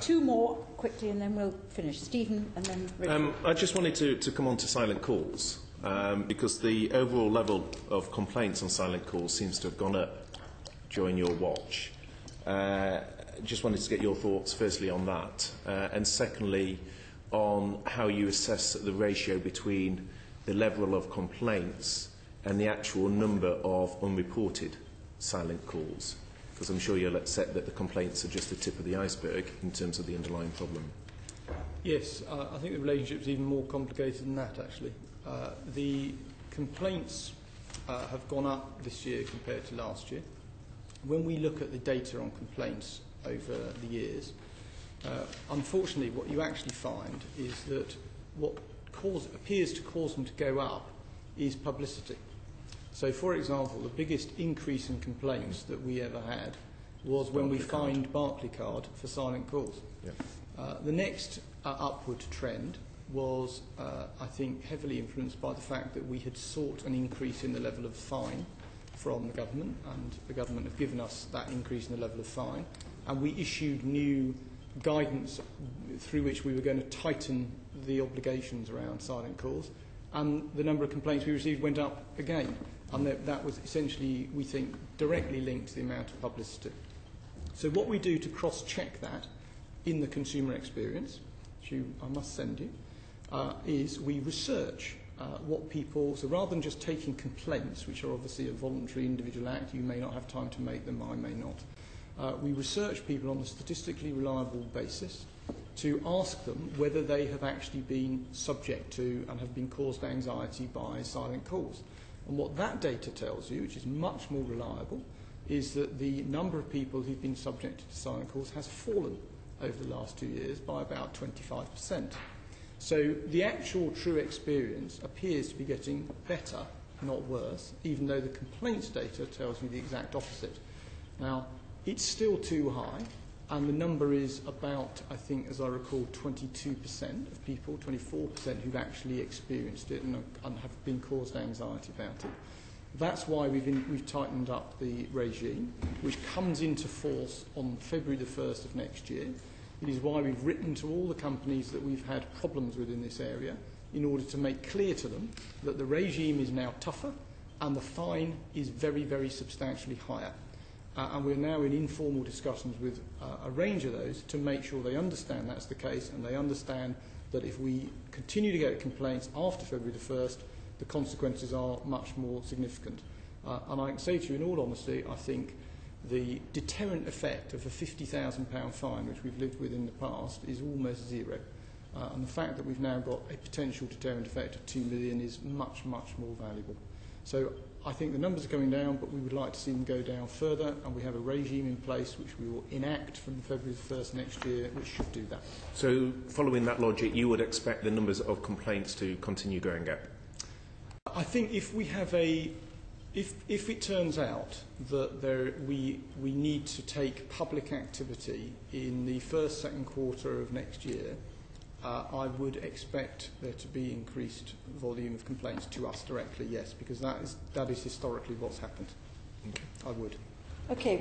Two more quickly and then we'll finish. Stephen and then Richard. I just wanted to come on to silent calls because the overall level of complaints on silent calls seems to have gone up during your watch. Just wanted to get your thoughts firstly on that and secondly on how you assess the ratio between the level of complaints and the actual number of unreported silent calls. Because I'm sure you'll accept that the complaints are just the tip of the iceberg in terms of the underlying problem. Yes, I think the relationship is even more complicated than that, actually. The complaints have gone up this year compared to last year. When we look at the data on complaints over the years, unfortunately what you actually find is that what appears to cause them to go up is publicity. So, for example, the biggest increase in complaints that we ever had was when we fined Barclaycard for silent calls. Yeah. The next upward trend was, I think, heavily influenced by the fact that we had sought an increase in the level of fine from the government, and the government have given us that increase in the level of fine, and we issued new guidance through which we were going to tighten the obligations around silent calls, and the number of complaints we received went up again. And that was essentially, we think, directly linked to the amount of publicity. So what we do to cross-check that in the consumer experience, which I must send you, is we research what people, so rather than just taking complaints, which are obviously a voluntary individual act, you may not have time to make them, I may not, we research people on a statistically reliable basis to ask them whether they have actually been subject to and have been caused anxiety by silent calls. And what that data tells you, which is much more reliable, is that the number of people who've been subjected to silent calls has fallen over the last 2 years by about 25%. So the actual true experience appears to be getting better, not worse, even though the complaints data tells you the exact opposite. Now, it's still too high, and the number is about, I think, as I recall, 22% of people, 24% who've actually experienced it and have been caused anxiety about it. That's why we've tightened up the regime, which comes into force on February the 1st of next year. It is why we've written to all the companies that we've had problems with in this area in order to make clear to them that the regime is now tougher and the fine is very, very substantially higher. And we're now in informal discussions with a range of those to make sure they understand that's the case, and they understand that if we continue to get complaints after February the 1st, the consequences are much more significant. And I can say to you in all honesty, I think the deterrent effect of a £50,000 fine, which we've lived with in the past, is almost zero. And the fact that we've now got a potential deterrent effect of 2 million is much, much more valuable. So I think the numbers are going down, but we would like to see them go down further, and we have a regime in place which we will enact from February the 1st next year, which should do that. So following that logic, you would expect the numbers of complaints to continue going up? I think if we have if it turns out that we need to take public activity in the second quarter of next year, I would expect there to be increased volume of complaints to us directly, yes, because that is historically what's happened. Okay. I would. Okay.